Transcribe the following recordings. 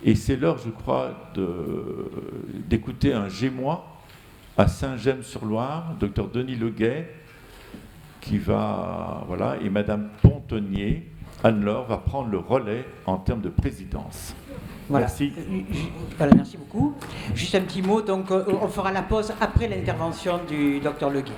Et c'est l'heure, je crois, d'écouter un Gémois à Saint-Gemme-sur-Loire, docteur Denis Leguet, qui va, voilà, et Madame Pontonnier, Anne-Laure, va prendre le relais en termes de présidence. Voilà. Merci. Voilà, merci beaucoup. Juste un petit mot, donc on fera la pause après l'intervention du docteur Leguet.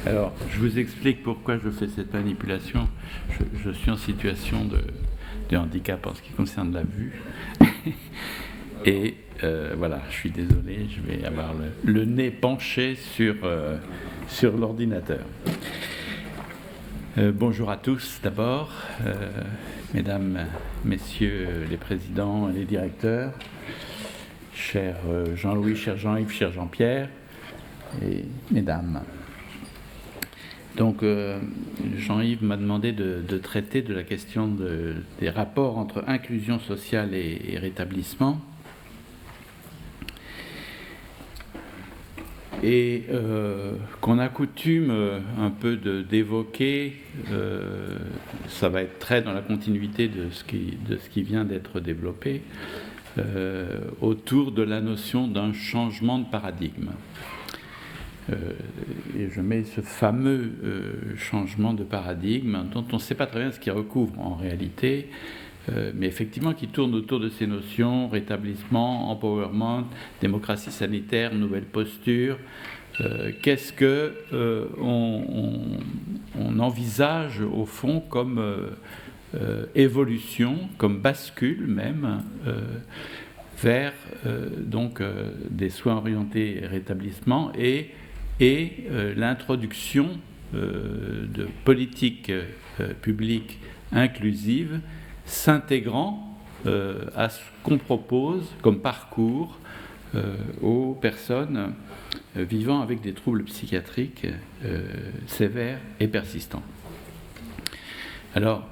Alors, je vous explique pourquoi je fais cette manipulation. Je suis en situation de handicap en ce qui concerne la vue. Et voilà, je suis désolé, je vais avoir le nez penché sur l'ordinateur. Bonjour à tous d'abord, mesdames, messieurs les présidents et les directeurs, cher Jean-Louis, cher Jean-Yves, cher Jean-Pierre, et mesdames. Donc, Jean-Yves m'a demandé de traiter de la question des rapports entre inclusion sociale et rétablissement. Et qu'on a coutume un peu d'évoquer, ça va être très dans la continuité de ce qui vient d'être développé, autour de la notion d'un changement de paradigme. Et je mets ce fameux changement de paradigme dont on ne sait pas très bien ce qu'il recouvre en réalité, mais effectivement qui tourne autour de ces notions: rétablissement, empowerment, démocratie sanitaire, nouvelle posture. Qu'est-ce que on envisage au fond comme évolution, comme bascule même vers donc des soins orientés rétablissement et l'introduction de politiques publiques inclusives s'intégrant à ce qu'on propose comme parcours aux personnes vivant avec des troubles psychiatriques sévères et persistants. Alors,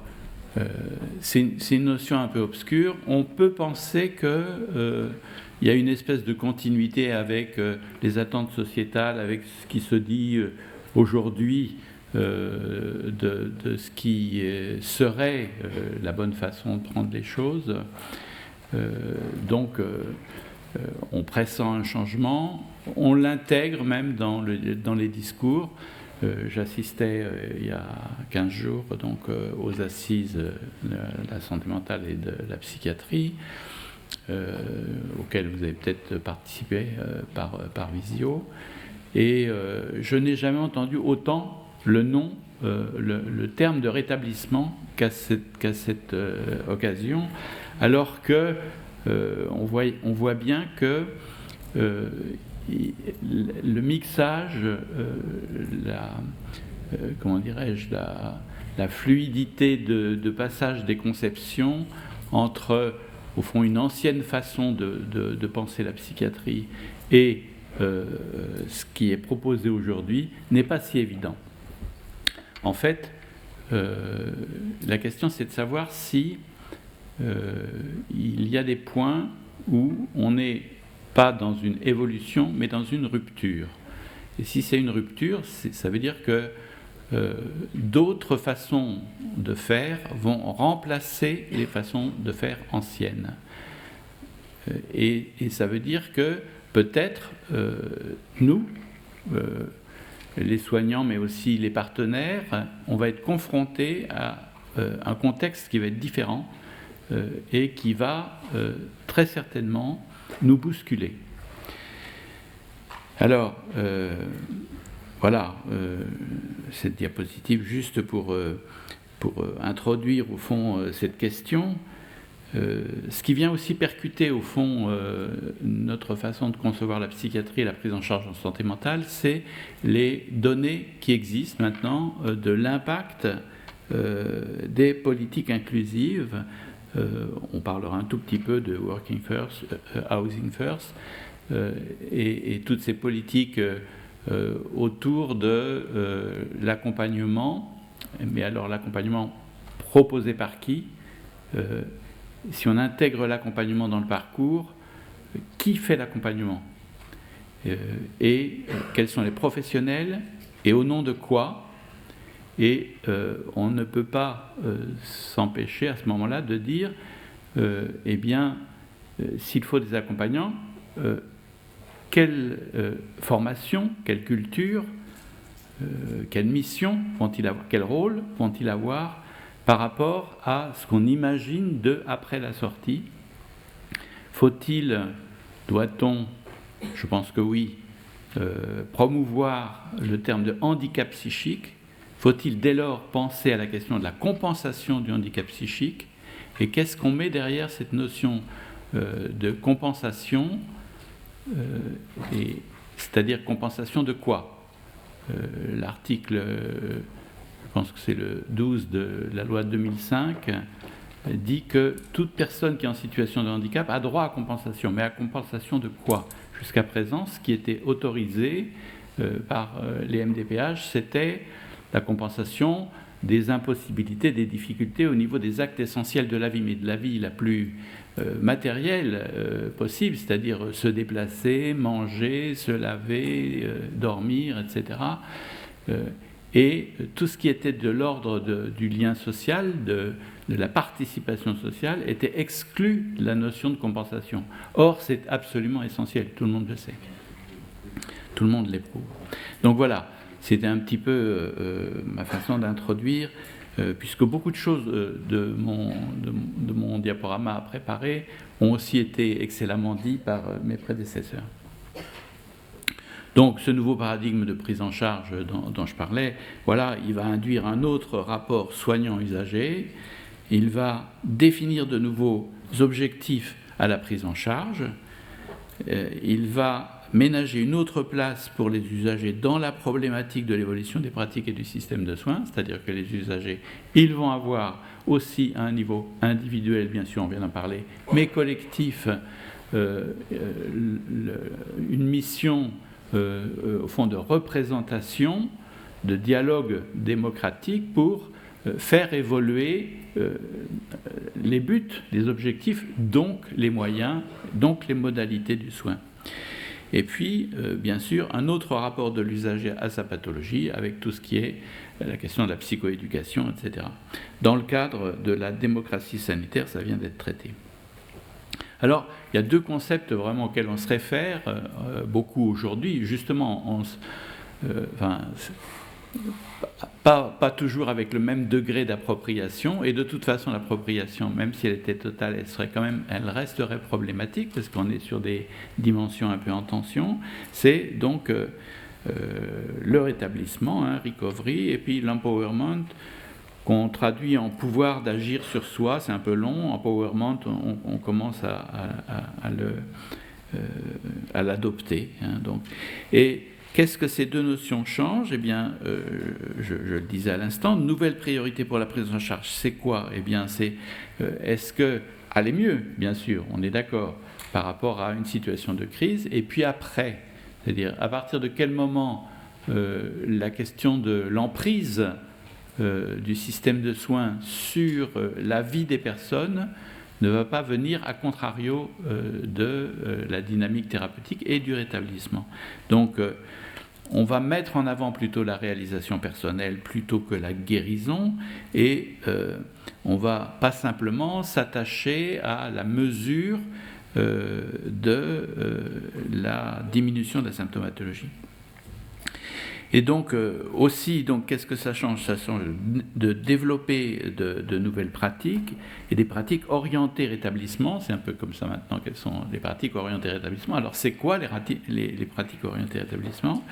c'est une notion un peu obscure. On peut penser que il y a une espèce de continuité avec les attentes sociétales, avec ce qui se dit aujourd'hui de ce qui serait la bonne façon de prendre les choses. Donc, on pressent un changement, on l'intègre même dans les discours. J'assistais il y a 15 jours donc, aux assises de la santé mentale et de la psychiatrie, auxquelles vous avez peut-être participé par visio. Et je n'ai jamais entendu autant le nom, le terme de rétablissement qu'à cette occasion, alors que on voit bien que le mixage, comment dirais-je, la fluidité de passage des conceptions entre, au fond, une ancienne façon de penser la psychiatrie et ce qui est proposé aujourd'hui n'est pas si évident. En fait, la question c'est de savoir si il y a des points où on n'est pas dans une évolution, mais dans une rupture. Et si c'est une rupture, ça veut dire que d'autres façons de faire vont remplacer les façons de faire anciennes. Et ça veut dire que peut-être nous, les soignants, mais aussi les partenaires, on va être confrontés à un contexte qui va être différent et qui va très certainement nous bousculer. Alors, voilà, cette diapositive juste pour introduire au fond cette question. Ce qui vient aussi percuter au fond notre façon de concevoir la psychiatrie et la prise en charge en santé mentale, c'est les données qui existent maintenant de l'impact des politiques inclusives. On parlera un tout petit peu de Working First, Housing First, et toutes ces politiques autour de l'accompagnement, mais alors l'accompagnement proposé par qui? Si on intègre l'accompagnement dans le parcours, qui fait l'accompagnement? Et quels sont les professionnels et au nom de quoi? Et on ne peut pas s'empêcher à ce moment-là de dire eh bien, s'il faut des accompagnants, quelle formation, quelle culture, quelle mission vont-ils avoir, quel rôle vont-ils avoir par rapport à ce qu'on imagine après la sortie? Doit-on, je pense que oui, promouvoir le terme de handicap psychique? Faut-il dès lors penser à la question de la compensation du handicap psychique? Et qu'est-ce qu'on met derrière cette notion de compensation, c'est-à-dire compensation de quoi? L'article, je pense que c'est le 12 de la loi de 2005, dit que toute personne qui est en situation de handicap a droit à compensation. Mais à compensation de quoi? Jusqu'à présent, ce qui était autorisé par les MDPH, c'était la compensation des impossibilités, des difficultés au niveau des actes essentiels de la vie, mais de la vie la plus matérielle possible, c'est-à-dire se déplacer, manger, se laver, dormir, etc. Et tout ce qui était de l'ordre du lien social, de la participation sociale, était exclu de la notion de compensation. Or, c'est absolument essentiel, tout le monde le sait. Tout le monde l'éprouve. Donc voilà, c'était un petit peu ma façon d'introduire, puisque beaucoup de choses de mon diaporama à préparer ont aussi été excellemment dites par mes prédécesseurs. Donc ce nouveau paradigme de prise en charge dont je parlais, voilà, il va induire un autre rapport soignant-usager, il va définir de nouveaux objectifs à la prise en charge, il va ménager une autre place pour les usagers dans la problématique de l'évolution des pratiques et du système de soins, c'est-à-dire que les usagers, ils vont avoir aussi à un niveau individuel, bien sûr, on vient d'en parler, mais collectif, une mission au fond de représentation, de dialogue démocratique pour faire évoluer les buts, les objectifs, donc les moyens, donc les modalités du soin. Et puis, bien sûr, un autre rapport de l'usager à sa pathologie, avec tout ce qui est la question de la psychoéducation, etc. Dans le cadre de la démocratie sanitaire, ça vient d'être traité. Alors, il y a deux concepts vraiment auxquels on se réfère beaucoup aujourd'hui, justement, pas toujours avec le même degré d'appropriation, et de toute façon l'appropriation, même si elle était totale, elle resterait problématique, parce qu'on est sur des dimensions un peu en tension. C'est donc le rétablissement, recovery, et puis l'empowerment, qu'on traduit en pouvoir d'agir sur soi, c'est un peu long. Empowerment, on commence à l'adopter. Donc. Et qu'est-ce que ces deux notions changent? Eh bien, je le disais à l'instant, nouvelle priorité pour la prise en charge, c'est quoi? Eh bien, c'est est-ce que aller mieux, bien sûr, on est d'accord, par rapport à une situation de crise, et puis après, c'est-à-dire à partir de quel moment la question de l'emprise du système de soins sur la vie des personnes ne va pas venir à contrario de la dynamique thérapeutique et du rétablissement. Donc, on va mettre en avant plutôt la réalisation personnelle plutôt que la guérison, et on va pas simplement s'attacher à la mesure de la diminution de la symptomatologie. Et donc, qu'est-ce que ça change? Ça change de développer de nouvelles pratiques, et des pratiques orientées rétablissement. C'est un peu comme ça maintenant, quelles sont les pratiques orientées rétablissement. Alors, c'est quoi les pratiques orientées rétablissement?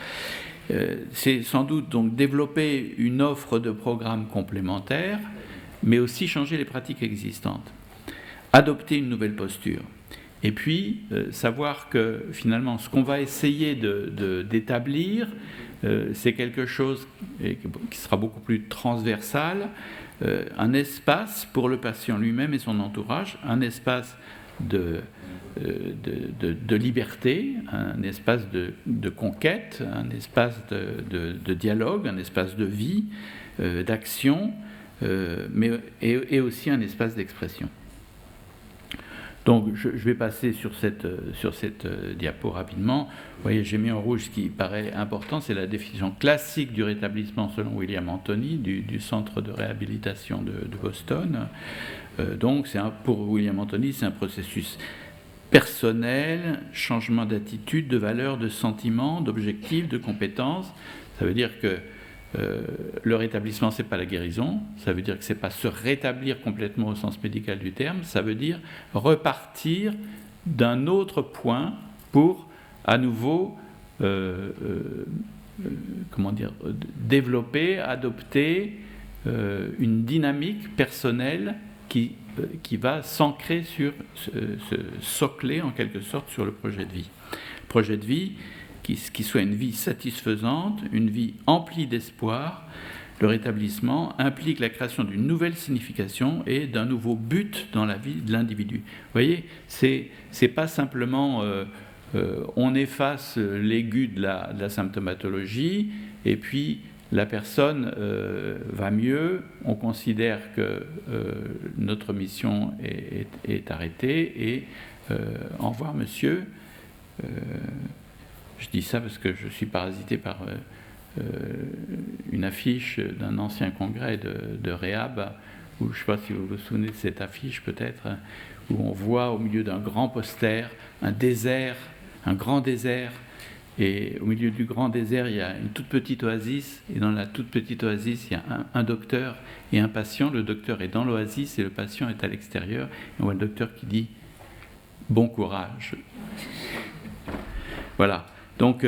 C'est sans doute donc développer une offre de programmes complémentaires, mais aussi changer les pratiques existantes. Adopter une nouvelle posture. Et puis, savoir que finalement, ce qu'on va essayer d'établir, c'est quelque chose qui sera beaucoup plus transversal, un espace pour le patient lui-même et son entourage, un espace de liberté, un espace de conquête, un espace de dialogue, un espace de vie, d'action, et aussi un espace d'expression. Donc je vais passer sur cette diapo rapidement. Vous voyez, j'ai mis en rouge ce qui paraît important, c'est la définition classique du rétablissement selon William Anthony du centre de réhabilitation de Boston. Donc pour William Anthony, c'est un processus personnel, changement d'attitude, de valeur, de sentiment, d'objectif, de compétence. Ça veut dire que le rétablissement, ce n'est pas la guérison, ça veut dire que ce n'est pas se rétablir complètement au sens médical du terme, ça veut dire repartir d'un autre point pour à nouveau développer, adopter une dynamique personnelle qui va s'ancrer se socler en quelque sorte sur le projet de vie. Projet de vie qui soit une vie satisfaisante, une vie emplie d'espoir. Le rétablissement implique la création d'une nouvelle signification et d'un nouveau but dans la vie de l'individu. Vous voyez, c'est pas simplement on efface l'aigu de la symptomatologie et puis la personne va mieux, on considère que notre mission est arrêtée et au revoir monsieur. Je dis ça parce que je suis parasité par une affiche d'un ancien congrès de Réhab, où je ne sais pas si vous vous souvenez de cette affiche peut-être, où on voit au milieu d'un grand poster un désert, un grand désert, et au milieu du grand désert il y a une toute petite oasis, et dans la toute petite oasis il y a un docteur et un patient. Le docteur est dans l'oasis et le patient est à l'extérieur, et on voit le docteur qui dit « bon courage ». Voilà. Donc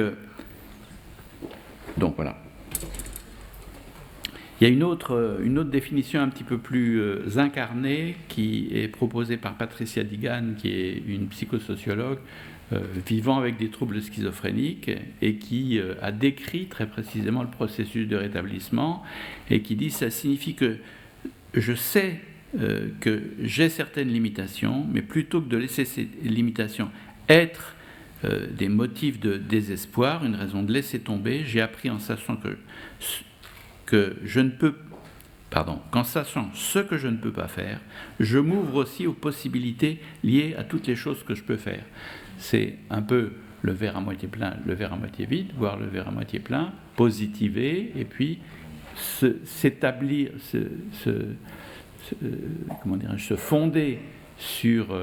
voilà. Il y a une autre définition un petit peu plus incarnée qui est proposée par Patricia Digan, qui est une psychosociologue vivant avec des troubles schizophréniques et qui a décrit très précisément le processus de rétablissement et qui dit ça signifie que je sais que j'ai certaines limitations, mais plutôt que de laisser ces limitations être des motifs de désespoir, une raison de laisser tomber, j'ai appris en sachant qu'en sachant ce que je ne peux pas faire, je m'ouvre aussi aux possibilités liées à toutes les choses que je peux faire. C'est un peu le verre à moitié plein, le verre à moitié vide, voir le verre à moitié plein, positiver, et puis s'établir, se fonder sur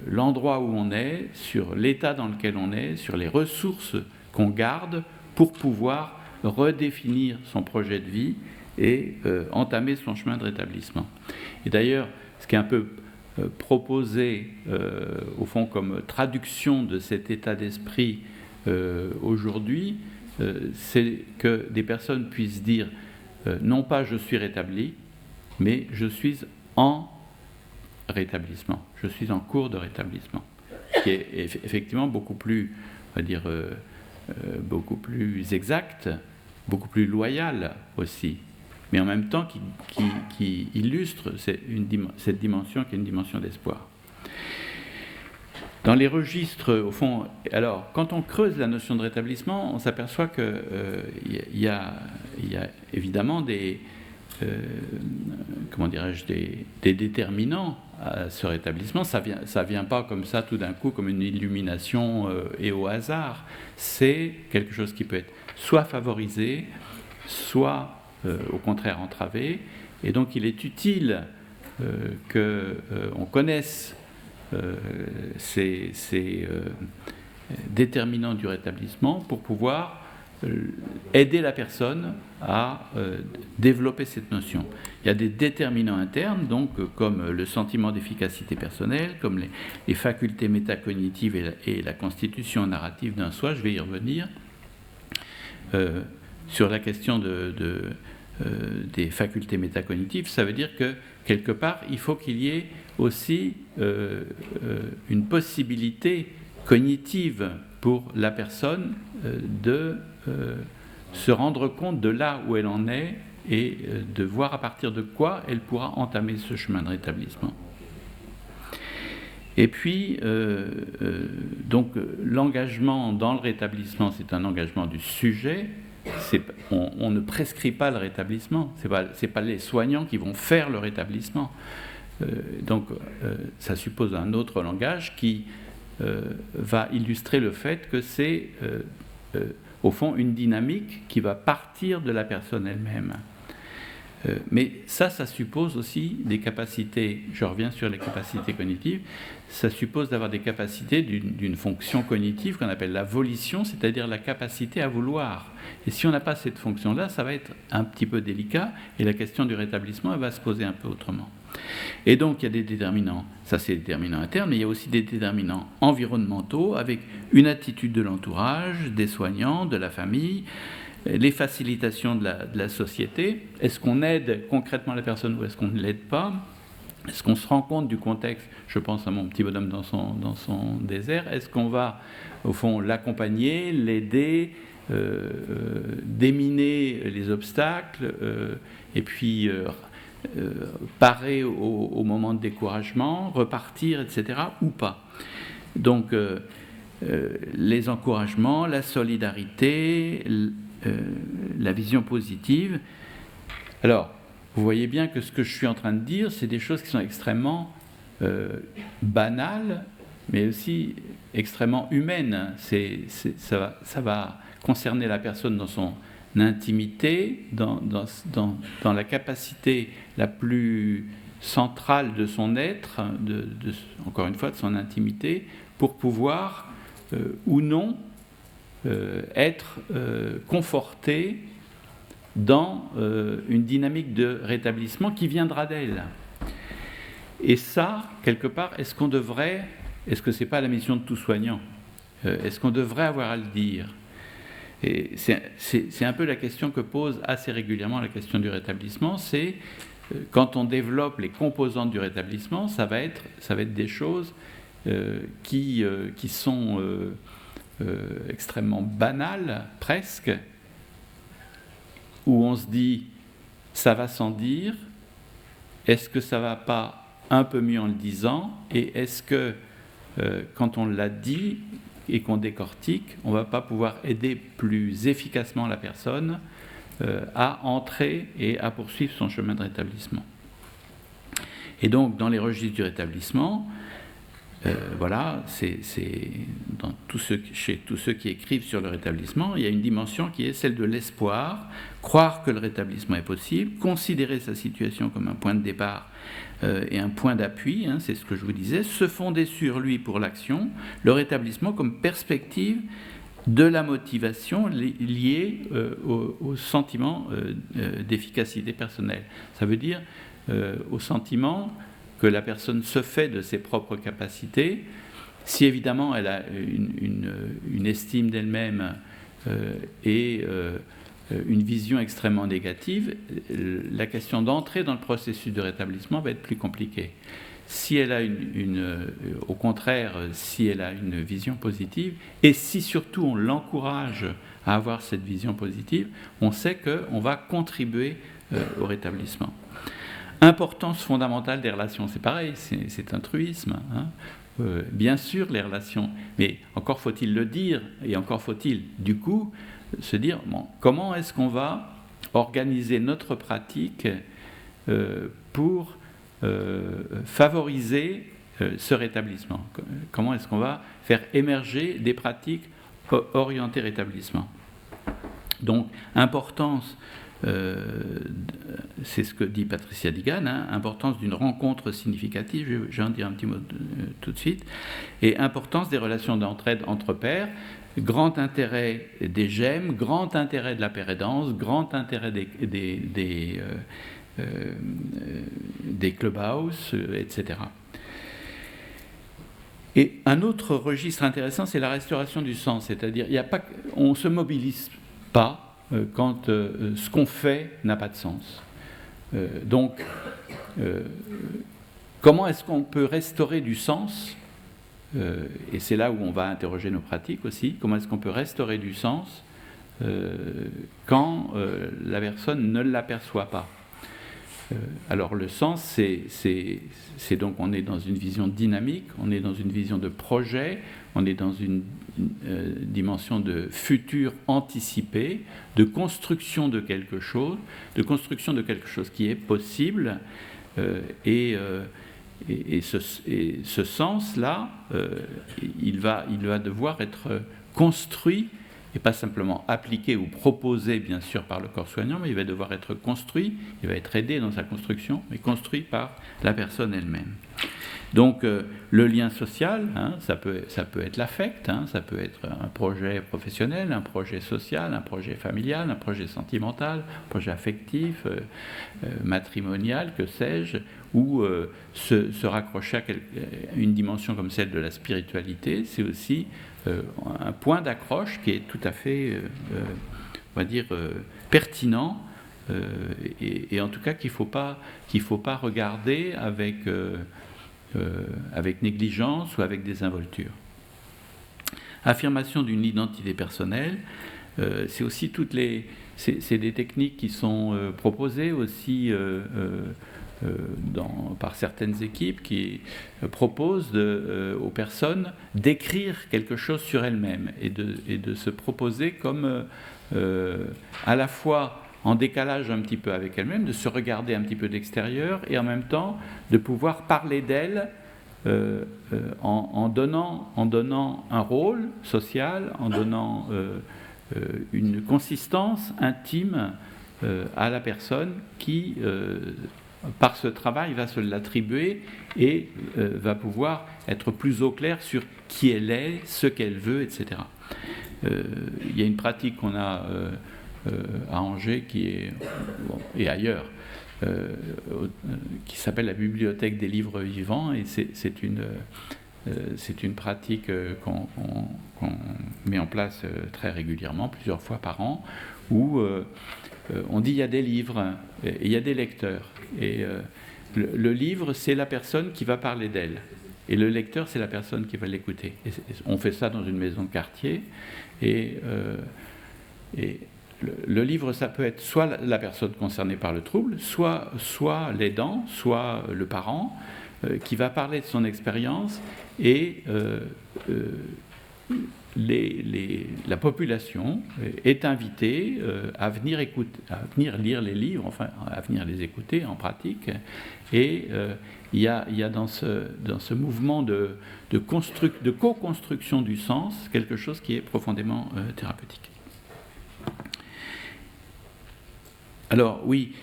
l'endroit où on est, sur l'état dans lequel on est, sur les ressources qu'on garde pour pouvoir redéfinir son projet de vie et entamer son chemin de rétablissement. Et d'ailleurs, ce qui est un peu proposé au fond comme traduction de cet état d'esprit aujourd'hui, c'est que des personnes puissent dire non pas je suis rétabli, mais je suis en rétablissement, je suis en cours de rétablissement, qui est effectivement beaucoup plus, on va dire, beaucoup plus exact, beaucoup plus loyal aussi, mais en même temps qui illustre cette dimension qui est une dimension d'espoir. Dans les registres, au fond, alors, quand on creuse la notion de rétablissement, on s'aperçoit qu'il y a évidemment des déterminants à ce rétablissement. Ça vient pas comme ça tout d'un coup, comme une illumination et au hasard. C'est quelque chose qui peut être soit favorisé, soit au contraire entravé. Et donc il est utile qu'on connaisse ces déterminants du rétablissement pour pouvoir aider la personne à développer cette notion. Il y a des déterminants internes, donc comme le sentiment d'efficacité personnelle, comme les facultés métacognitives et la constitution narrative d'un soi. Je vais y revenir. Sur la question des facultés métacognitives, ça veut dire que quelque part, il faut qu'il y ait aussi une possibilité cognitive pour la personne de se rendre compte de là où elle en est et de voir à partir de quoi elle pourra entamer ce chemin de rétablissement. Et puis, donc, l'engagement dans le rétablissement, c'est un engagement du sujet. On ne prescrit pas le rétablissement. C'est pas les soignants qui vont faire le rétablissement. Donc, ça suppose un autre langage qui va illustrer le fait que c'est, au fond, une dynamique qui va partir de la personne elle-même. Mais ça suppose aussi des capacités, je reviens sur les capacités cognitives, ça suppose d'avoir des capacités d'une fonction cognitive qu'on appelle la volition, c'est-à-dire la capacité à vouloir. Et si on n'a pas cette fonction-là, ça va être un petit peu délicat, et la question du rétablissement, elle va se poser un peu autrement. Et donc, il y a des déterminants, ça c'est des déterminants internes, mais il y a aussi des déterminants environnementaux, avec une attitude de l'entourage, des soignants, de la famille, les facilitations de la société. Est-ce qu'on aide concrètement la personne ou est-ce qu'on ne l'aide pas? Est-ce qu'on se rend compte du contexte? Je pense à mon petit bonhomme dans son désert. Est-ce qu'on va, au fond, l'accompagner, l'aider, déminer les obstacles, et puis parer au moment de découragement, repartir, etc., ou pas? Donc, les encouragements, la solidarité, la vision positive. Alors, vous voyez bien que ce que je suis en train de dire, c'est des choses qui sont extrêmement banales, mais aussi extrêmement humaines. Ça va concerner la personne dans son intimité, dans la capacité la plus centrale de son être, encore une fois, de son intimité, pour pouvoir ou non être conforté dans une dynamique de rétablissement qui viendra d'elle. Et ça, quelque part, est-ce que c'est pas la mission de tout soignant? Est-ce qu'on devrait avoir à le dire? Et c'est un peu la question que pose assez régulièrement la question du rétablissement, c'est quand on développe les composantes du rétablissement, ça va être des choses qui sont extrêmement banales, presque, où on se dit ça va sans dire, est-ce que ça va pas un peu mieux en le disant, et est-ce que quand on l'a dit et qu'on décortique, on ne va pas pouvoir aider plus efficacement la personne à entrer et à poursuivre son chemin de rétablissement. Et donc dans les registres du rétablissement, voilà, c'est chez tous ceux qui écrivent sur le rétablissement, il y a une dimension qui est celle de l'espoir, croire que le rétablissement est possible, considérer sa situation comme un point de départ et un point d'appui, hein, c'est ce que je vous disais, se fonder sur lui pour l'action, le rétablissement comme perspective de la motivation liée au sentiment d'efficacité personnelle. Ça veut dire au sentiment que la personne se fait de ses propres capacités. Si évidemment elle a une estime d'elle-même et une vision extrêmement négative, la question d'entrer dans le processus de rétablissement va être plus compliquée. Si elle a au contraire, si elle a une vision positive, et si surtout on l'encourage à avoir cette vision positive, on sait qu'on va contribuer au rétablissement. Importance fondamentale des relations, c'est pareil, c'est un truisme. Hein. Bien sûr, les relations, mais encore faut-il le dire, et encore faut-il, du coup, se dire, bon, comment est-ce qu'on va organiser notre pratique pour favoriser ce rétablissement? Comment est-ce qu'on va faire émerger des pratiques orientées rétablissement? Donc, importance, c'est ce que dit Patricia Digan, hein, importance d'une rencontre significative, je vais en dire un petit mot tout de suite, et importance des relations d'entraide entre pairs, grand intérêt des GEM, grand intérêt de la pérédance, grand intérêt des clubhouse, etc. Et un autre registre intéressant, c'est la restauration du sens, c'est-à-dire on ne se mobilise pas quand ce qu'on fait n'a pas de sens. Donc, comment est-ce qu'on peut restaurer du sens, et c'est là où on va interroger nos pratiques aussi, comment est-ce qu'on peut restaurer du sens quand la personne ne l'aperçoit pas? Alors le sens, c'est donc on est dans une vision dynamique, on est dans une vision de projet, on est dans une dimension de futur anticipé, de construction de quelque chose qui est possible, et ce sens-là, il va devoir être construit, et pas simplement appliqué ou proposé, bien sûr, par le corps soignant, mais il va devoir être construit, il va être aidé dans sa construction, mais construit par la personne elle-même. Donc, le lien social, ça peut être l'affect, ça peut être un projet professionnel, un projet social, un projet familial, un projet sentimental, un projet affectif, matrimonial, que sais-je, ou se raccrocher à une dimension comme celle de la spiritualité, c'est aussi un point d'accroche qui est tout à fait, on va dire, pertinent, et en tout cas qu'il faut pas regarder avec négligence ou avec désinvolture. Affirmation d'une identité personnelle, c'est aussi c'est des techniques qui sont proposées aussi par certaines équipes qui proposent aux personnes d'écrire quelque chose sur elles-mêmes et de se proposer comme à la fois en décalage un petit peu avec elles-mêmes, de se regarder un petit peu d'extérieur et en même temps de pouvoir parler d'elles en donnant un rôle social, en donnant une consistance intime à la personne qui, par ce travail, va se l'attribuer et va pouvoir être plus au clair sur qui elle est, ce qu'elle veut, etc. Il y a une pratique qu'on a à Angers et ailleurs, qui s'appelle la bibliothèque des livres vivants, et c'est une pratique qu'on met en place très régulièrement, plusieurs fois par an, où on dit il y a des livres et il y a des lecteurs, et le livre, c'est la personne qui va parler d'elle, et le lecteur, c'est la personne qui va l'écouter. Et on fait ça dans une maison de quartier, et le livre, ça peut être soit la personne concernée par le trouble, soit l'aidant, soit le parent, qui va parler de son expérience, et la population est invitée à venir lire les livres, enfin à venir les écouter en pratique, et il y a dans ce mouvement de co-construction du sens quelque chose qui est profondément thérapeutique. Alors oui,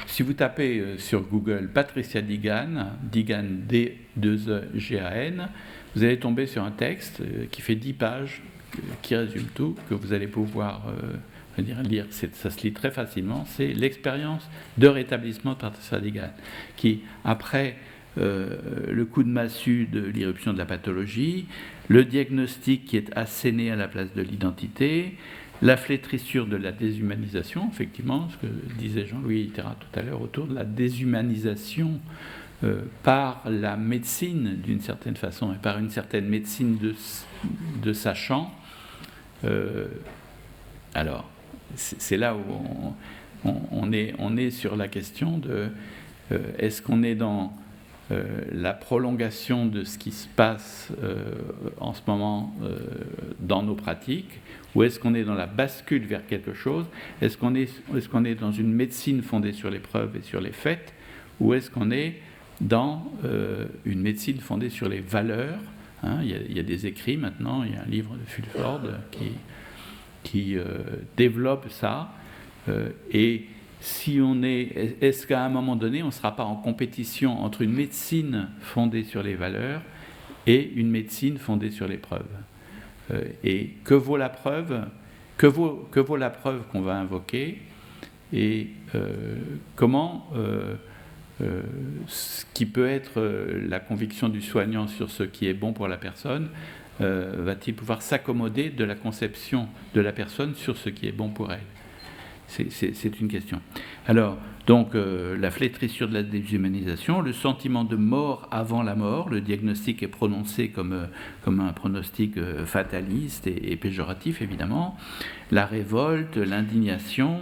si vous tapez sur Google Patricia Digan, D2EGAN, vous allez tomber sur un texte qui fait 10 pages, qui résume tout, que vous allez pouvoir lire. Ça se lit très facilement. C'est l'expérience de rétablissement de Patricia Digan, qui, après le coup de massue de l'irruption de la pathologie, le diagnostic qui est asséné à la place de l'identité, la flétrissure de la déshumanisation, effectivement, ce que disait Jean-Louis Terra tout à l'heure, autour de la déshumanisation par la médecine, d'une certaine façon, et par une certaine médecine de sachant. Alors, c'est là où on est sur la question de est-ce qu'on est dans la prolongation de ce qui se passe en ce moment dans nos pratiques, ou est-ce qu'on est dans la bascule vers quelque chose? Est-ce qu'on est dans une médecine fondée sur les preuves et sur les faits, ou est-ce qu'on est dans une médecine fondée sur les valeurs? Il y a des écrits maintenant, il y a un livre de Fulford qui développe ça, et si est-ce qu'à un moment donné, on ne sera pas en compétition entre une médecine fondée sur les valeurs et une médecine fondée sur les preuves? Et que vaut la preuve? Que vaut la preuve qu'on va invoquer? Et comment ce qui peut être la conviction du soignant sur ce qui est bon pour la personne va-t-il pouvoir s'accommoder de la conception de la personne sur ce qui est bon pour elle? C'est une question. Alors, donc, la flétrissure de la déshumanisation, le sentiment de mort avant la mort, le diagnostic est prononcé comme un pronostic fataliste et péjoratif, évidemment, la révolte, l'indignation,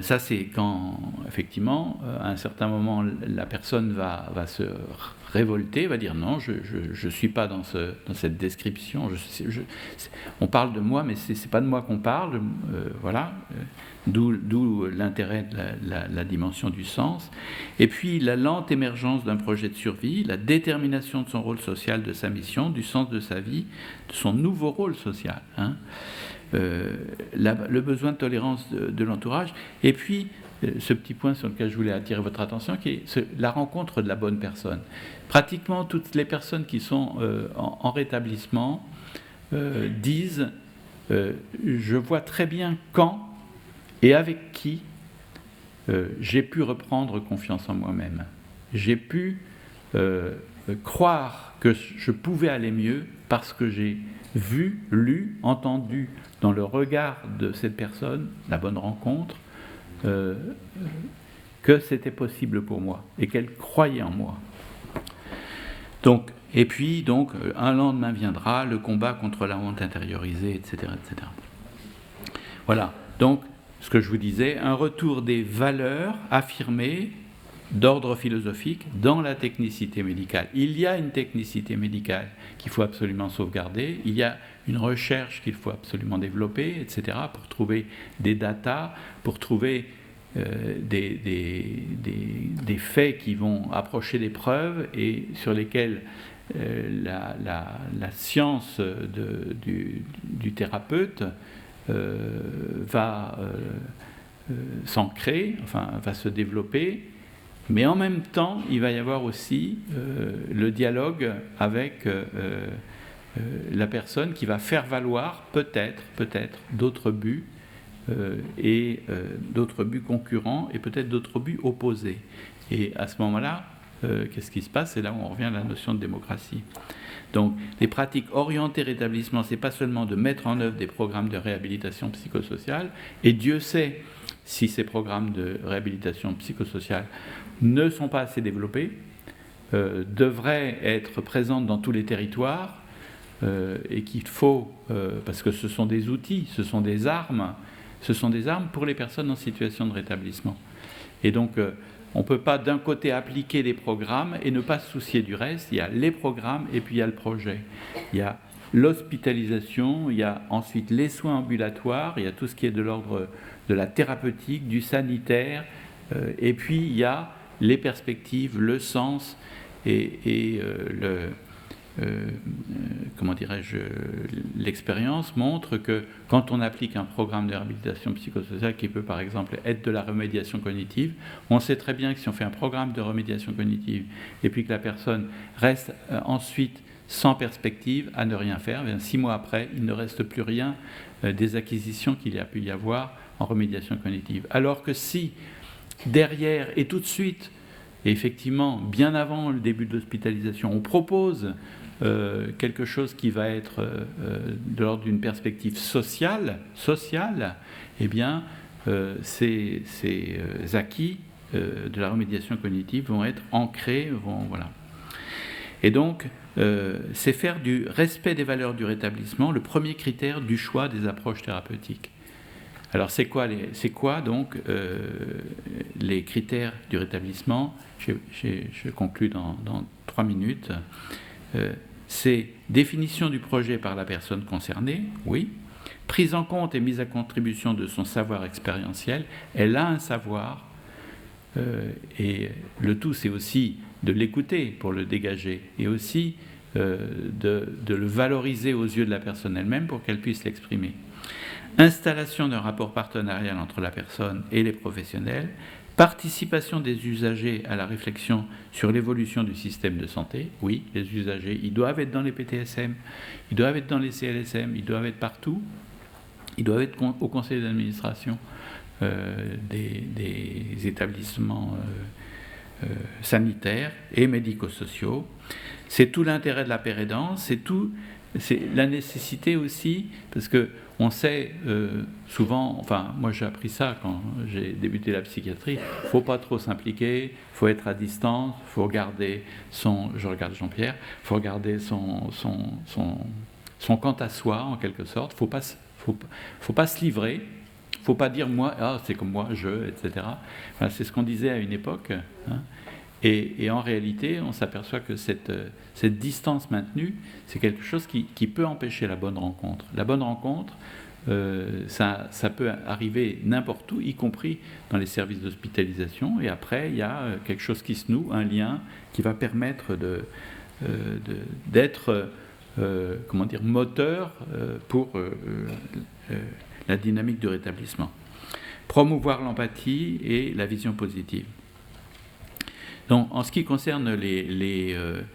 Ça, c'est quand, effectivement, à un certain moment, la personne va se révolter, va dire non, je ne suis pas dans cette description. On parle de moi, mais ce n'est pas de moi qu'on parle. Voilà. D'où l'intérêt de la dimension du sens. Et puis, la lente émergence d'un projet de survie, la détermination de son rôle social, de sa mission, du sens de sa vie, de son nouveau rôle social. Hein. Le besoin de tolérance de l'entourage, et puis ce petit point sur lequel je voulais attirer votre attention, qui est la rencontre de la bonne personne. Pratiquement toutes les personnes qui sont en rétablissement disent je vois très bien quand et avec qui j'ai pu reprendre confiance en moi-même. J'ai pu croire que je pouvais aller mieux parce que j'ai vu, lu, entendu dans le regard de cette personne, la bonne rencontre, que c'était possible pour moi et qu'elle croyait en moi. Donc, et puis, un lendemain viendra, le combat contre la honte intériorisée, etc., etc. Voilà, donc, ce que je vous disais, un retour des valeurs affirmées d'ordre philosophique dans la technicité médicale. Il y a une technicité médicale qu'il faut absolument sauvegarder, il y a une recherche qu'il faut absolument développer, etc., pour trouver des datas, pour trouver des faits qui vont approcher des preuves et sur lesquels la science du thérapeute va s'ancrer, enfin va se développer. Mais en même temps, il va y avoir aussi le dialogue avec la personne qui va faire valoir peut-être d'autres buts et d'autres buts concurrents et peut-être d'autres buts opposés. Et à ce moment-là, qu'est-ce qui se passe? C'est là où on revient à la notion de démocratie. Donc, les pratiques orientées rétablissement, c'est pas seulement de mettre en œuvre des programmes de réhabilitation psychosociale, et Dieu sait si ces programmes de réhabilitation psychosociale ne sont pas assez développés, devraient être présentes dans tous les territoires, et qu'il faut, parce que ce sont des outils, ce sont des armes pour les personnes en situation de rétablissement. Et donc, on ne peut pas d'un côté appliquer les programmes et ne pas se soucier du reste. Il y a les programmes et puis il y a le projet. Il y a l'hospitalisation, il y a ensuite les soins ambulatoires, il y a tout ce qui est de l'ordre de la thérapeutique, du sanitaire, et puis il y a les perspectives, le sens et comment dirais-je, l'expérience montre que quand on applique un programme de réhabilitation psychosociale qui peut par exemple être de la remédiation cognitive, on sait très bien que si on fait un programme de remédiation cognitive et puis que la personne reste ensuite sans perspective à ne rien faire, 6 mois après, il ne reste plus rien des acquisitions qu'il y a pu y avoir en remédiation cognitive. Alors que si derrière et tout de suite, et effectivement bien avant le début de l'hospitalisation, on propose quelque chose qui va être de l'ordre d'une perspective sociale, eh bien, ces acquis de la remédiation cognitive vont être ancrés, voilà. Et donc, c'est faire du respect des valeurs du rétablissement le premier critère du choix des approches thérapeutiques. Alors, c'est quoi donc les critères du rétablissement? Je conclus dans 3 minutes. C'est définition du projet par la personne concernée, oui. Prise en compte et mise à contribution de son savoir expérientiel. Elle a un savoir, et le tout, c'est aussi de l'écouter pour le dégager, et aussi de le valoriser aux yeux de la personne elle-même pour qu'elle puisse l'exprimer. Installation d'un rapport partenarial entre la personne et les professionnels. Participation des usagers à la réflexion sur l'évolution du système de santé. Oui, les usagers, ils doivent être dans les PTSM, ils doivent être dans les CLSM, ils doivent être partout. Ils doivent être au conseil d'administration des établissements sanitaires et médico-sociaux. C'est tout l'intérêt de la pérédance, c'est la nécessité aussi, parce que on sait souvent, enfin moi j'ai appris ça quand j'ai débuté la psychiatrie, il ne faut pas trop s'impliquer, il faut être à distance, il faut regarder je regarde Jean-Pierre, il faut regarder son quant à soi en quelque sorte, il ne faut pas se livrer ne faut pas dire moi, c'est comme moi, etc. Enfin, c'est ce qu'on disait à une époque. Hein. Et en réalité, on s'aperçoit que cette distance maintenue, c'est quelque chose qui peut empêcher la bonne rencontre. La bonne rencontre, ça peut arriver n'importe où, y compris dans les services d'hospitalisation. Et après, il y a quelque chose qui se noue, un lien qui va permettre d'être moteur pour la dynamique de rétablissement. Promouvoir l'empathie et la vision positive. Donc, en ce qui concerne il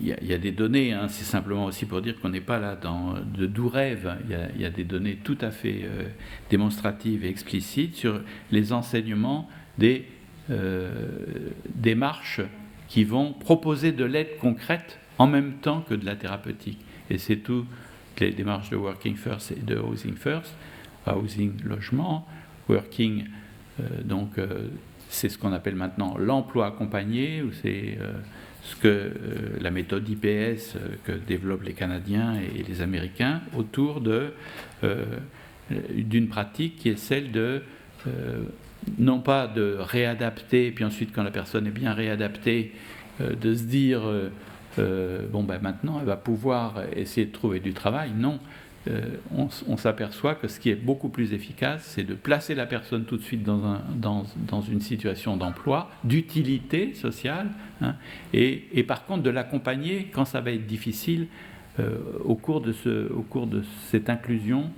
y a des données, hein, c'est simplement aussi pour dire qu'on n'est pas là dans de doux rêves, il y a des données tout à fait démonstratives et explicites sur les enseignements des démarches qui vont proposer de l'aide concrète en même temps que de la thérapeutique. Et c'est toutes les démarches de Working First et de Housing First, Housing, logement, Working, c'est ce qu'on appelle maintenant l'emploi accompagné, ou c'est ce que la méthode IPS que développent les Canadiens et les Américains autour d'une pratique qui est celle de non pas de réadapter, et puis ensuite quand la personne est bien réadaptée, de se dire maintenant elle va pouvoir essayer de trouver du travail. Non. On s'aperçoit que ce qui est beaucoup plus efficace, c'est de placer la personne tout de suite dans une situation d'emploi, d'utilité sociale, hein, et par contre de l'accompagner quand ça va être difficile au cours de cette inclusion.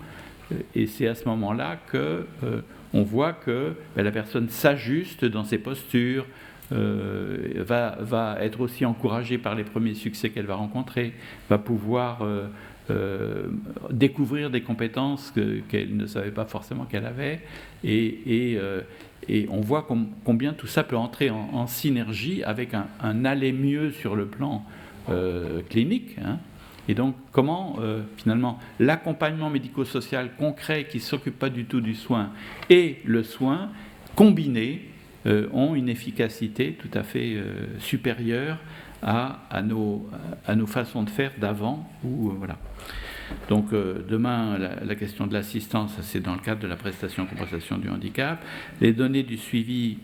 Et c'est à ce moment-là qu'on voit que la personne s'ajuste dans ses postures, va être aussi encouragée par les premiers succès qu'elle va rencontrer, va pouvoir découvrir des compétences qu'elle ne savait pas forcément qu'elle avait, et on voit combien tout ça peut entrer en synergie avec un aller mieux sur le plan clinique, hein. Et donc comment finalement l'accompagnement médico-social concret qui ne s'occupe pas du tout du soin et le soin combinés ont une efficacité tout à fait supérieure à nos façons de faire d'avant. Voilà. Donc demain, la question de l'assistance, c'est dans le cadre de la prestation compensation du handicap. Les données du suivi,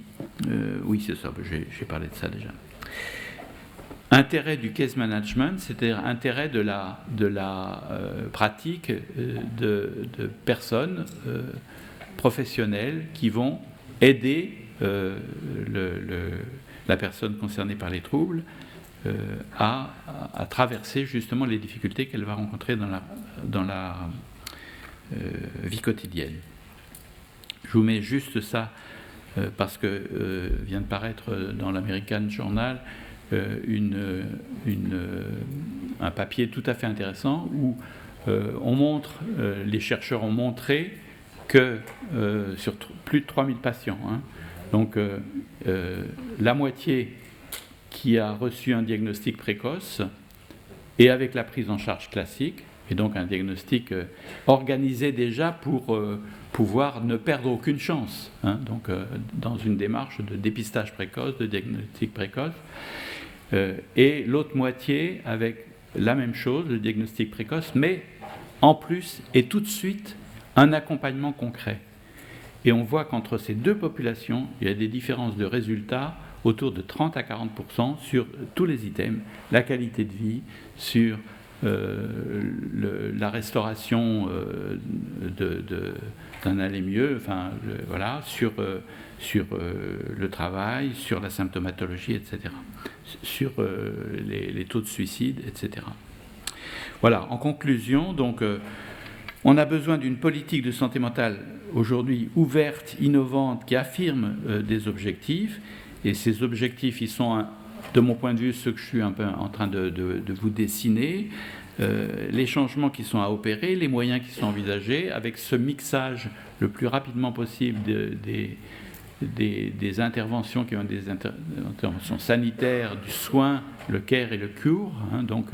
oui c'est ça, j'ai parlé de ça déjà. Intérêt du case management, c'est-à-dire intérêt de la pratique de personnes professionnelles qui vont aider la personne concernée par les troubles à traverser justement les difficultés qu'elle va rencontrer dans la vie quotidienne. Je vous mets juste ça parce que vient de paraître dans l'American Journal un papier tout à fait intéressant où les chercheurs ont montré que sur plus de 3000 patients, hein, donc la moitié qui a reçu un diagnostic précoce et avec la prise en charge classique, et donc un diagnostic organisé déjà pour pouvoir ne perdre aucune chance, hein, donc dans une démarche de dépistage précoce, de diagnostic précoce, et l'autre moitié avec la même chose, le diagnostic précoce, mais en plus et tout de suite un accompagnement concret. Et on voit qu'entre ces deux populations, il y a des différences de résultats autour de 30 à 40% sur tous les items, la qualité de vie, sur la restauration d'un aller mieux, enfin, voilà, sur le travail, sur la symptomatologie, etc., sur les taux de suicide, etc. Voilà, en conclusion, donc, on a besoin d'une politique de santé mentale aujourd'hui ouverte, innovante, qui affirme des objectifs, et ces objectifs, ils sont, de mon point de vue, ceux que je suis un peu en train de vous dessiner, les changements qui sont à opérer, les moyens qui sont envisagés, avec ce mixage le plus rapidement possible des interventions qui ont des interventions sanitaires, du soin, le care et le cure, hein, donc,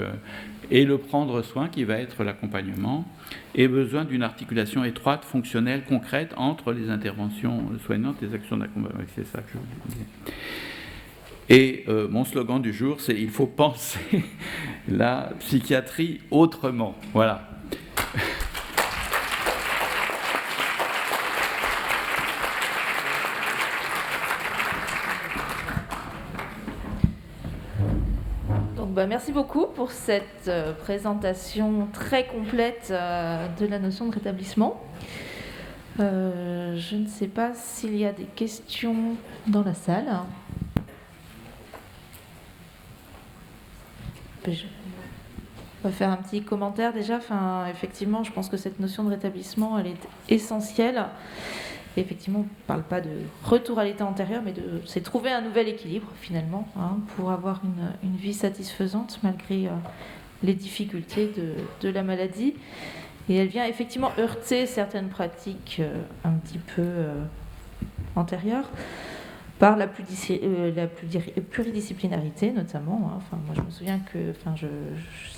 et le prendre soin qui va être l'accompagnement, et besoin d'une articulation étroite, fonctionnelle, concrète entre les interventions soignantes et les actions d'accompagnement. C'est ça que je vous disais. Et mon slogan du jour, c'est « Il faut penser la psychiatrie autrement ». Voilà. merci beaucoup pour cette présentation très complète de la notion de rétablissement. Je ne sais pas s'il y a des questions dans la salle. On va faire un petit commentaire déjà. Effectivement, je pense que cette notion de rétablissement, elle est essentielle. Et effectivement, on ne parle pas de retour à l'état antérieur, mais c'est trouver un nouvel équilibre, finalement, pour avoir une vie satisfaisante malgré les difficultés de la maladie. Et elle vient effectivement heurter certaines pratiques un petit peu antérieures par la pluridisciplinarité, notamment. Moi, je me souviens que je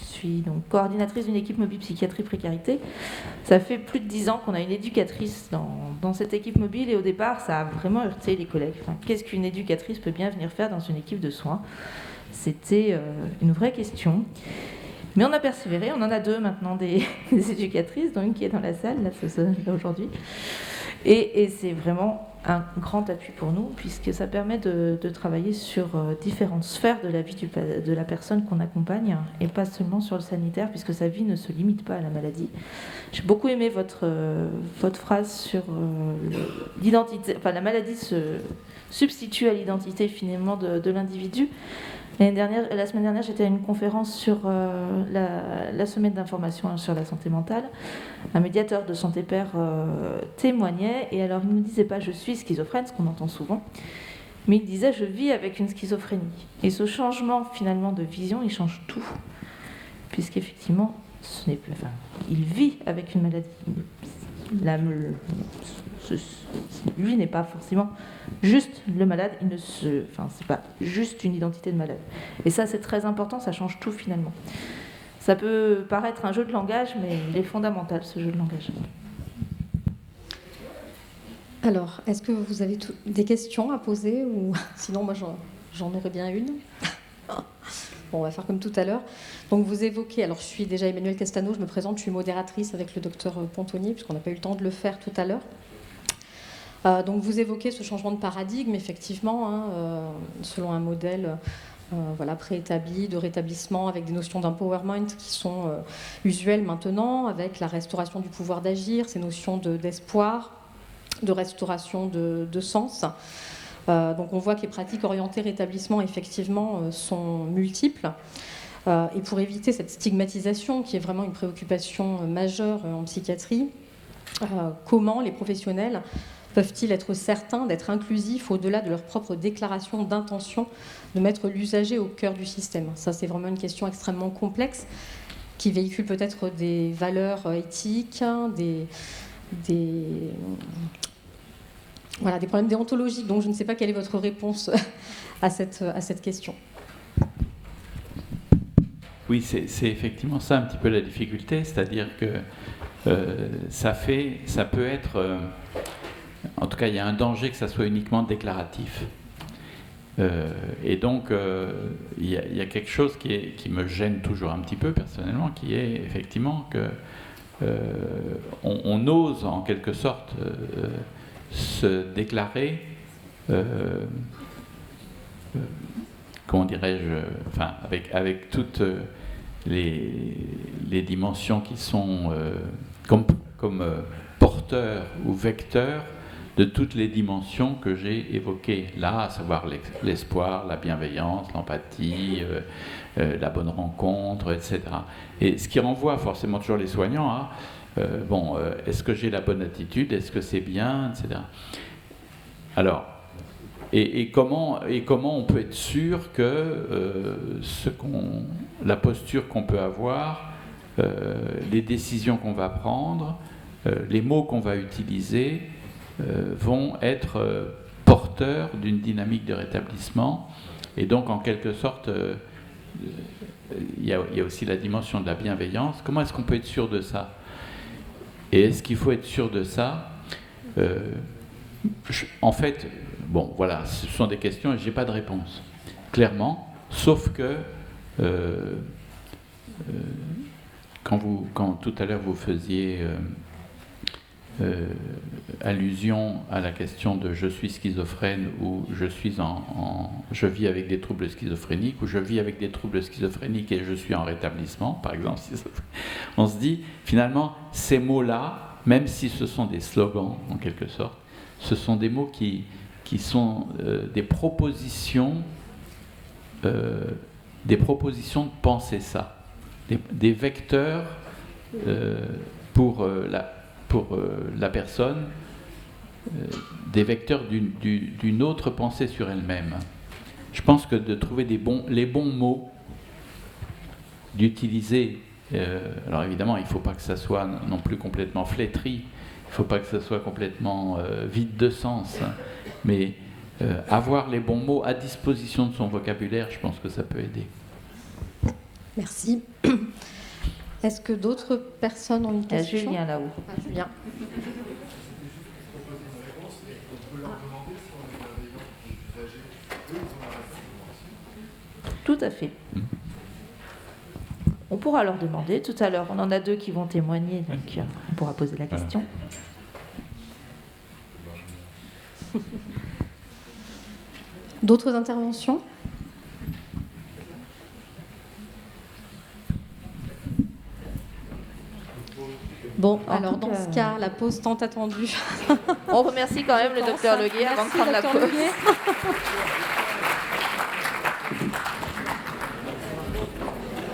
suis donc coordinatrice d'une équipe mobile psychiatrie précarité. Ça fait plus de 10 ans qu'on a une éducatrice dans cette équipe mobile, et au départ, ça a vraiment heurté les collègues. Qu'est-ce qu'une éducatrice peut bien venir faire dans une équipe de soins? C'était une vraie question. Mais on a persévéré, on en a 2 maintenant des éducatrices, dont une qui est dans la salle, là aujourd'hui. Et c'est vraiment un grand appui pour nous, puisque ça permet de travailler sur différentes sphères de la vie de la personne qu'on accompagne, et pas seulement sur le sanitaire, puisque sa vie ne se limite pas à la maladie. J'ai beaucoup aimé votre phrase sur l'identité. La maladie se substitue à l'identité finalement de l'individu. La semaine dernière, j'étais à une conférence sur la semaine d'information sur la santé mentale. Un médiateur de Santé Père témoignait, et alors il ne me disait pas « je suis schizophrène », ce qu'on entend souvent, mais il disait « je vis avec une schizophrénie ». Et ce changement finalement de vision, il change tout, puisqu'effectivement, ce n'est plus, il vit avec une maladie. Lui n'est pas forcément juste le malade, c'est pas juste une identité de malade. Et ça, c'est très important, ça change tout finalement. Ça peut paraître un jeu de langage, mais il est fondamental, ce jeu de langage. Alors, est-ce que vous avez des questions à poser, ou sinon moi j'en aurais bien une. Bon, on va faire comme tout à l'heure. Donc vous évoquez, alors je suis déjà Emmanuelle Castano, je me présente, je suis modératrice avec le docteur Pontonnier, puisqu'on n'a pas eu le temps de le faire tout à l'heure. Donc vous évoquez ce changement de paradigme, effectivement, selon un modèle préétabli de rétablissement, avec des notions d'empowerment qui sont usuelles maintenant, avec la restauration du pouvoir d'agir, ces notions d'espoir, de restauration de sens. Donc on voit que les pratiques orientées rétablissement, effectivement, sont multiples. Et pour éviter cette stigmatisation, qui est vraiment une préoccupation majeure en psychiatrie, comment les professionnels peuvent-ils être certains d'être inclusifs au-delà de leur propre déclaration d'intention de mettre l'usager au cœur du système? Ça, c'est vraiment une question extrêmement complexe qui véhicule peut-être des valeurs éthiques, des problèmes déontologiques. Donc je ne sais pas quelle est votre réponse à cette question. Oui, c'est effectivement ça un petit peu la difficulté, c'est-à-dire que ça peut être... en tout cas, il y a un danger que ça soit uniquement déclaratif. Et donc, il y a quelque chose qui me gêne toujours un petit peu personnellement, qui est effectivement que on ose en quelque sorte se déclarer, comment dirais-je, avec toutes les dimensions qui sont comme porteurs ou vecteurs de toutes les dimensions que j'ai évoquées là, à savoir l'espoir, la bienveillance, l'empathie, la bonne rencontre, etc. Et ce qui renvoie forcément toujours les soignants à est-ce que j'ai la bonne attitude, est-ce que c'est bien, etc. Alors, et comment on peut être sûr que la posture qu'on peut avoir, les décisions qu'on va prendre, les mots qu'on va utiliser, vont être porteurs d'une dynamique de rétablissement. Et donc, en quelque sorte, il y a aussi la dimension de la bienveillance. Comment est-ce qu'on peut être sûr de ça? Et est-ce qu'il faut être sûr de ça? En fait, ce sont des questions et je n'ai pas de réponse, clairement, sauf que quand tout à l'heure vous faisiez allusion à la question de je suis schizophrène ou je vis avec des troubles schizophréniques ou je vis avec des troubles schizophréniques et je suis en rétablissement, par exemple. On se dit, finalement, ces mots-là, même si ce sont des slogans, en quelque sorte, ce sont des mots qui sont des propositions de penser ça, des vecteurs pour la personne, des vecteurs d'une autre pensée sur elle-même. Je pense que de trouver les bons mots, d'utiliser, alors évidemment il ne faut pas que ça soit non plus complètement flétri, il ne faut pas que ça soit complètement vide de sens, mais avoir les bons mots à disposition de son vocabulaire, je pense que ça peut aider. Merci. Est-ce que d'autres personnes ont une question? Julien là-haut. Julien. Tout à fait. On pourra leur demander. Tout à l'heure, on en a 2 qui vont témoigner, donc on pourra poser la question. D'autres interventions? Bon, alors dans ce cas, la pause tant attendue. On remercie quand même le docteur Leguet avant de prendre la pause.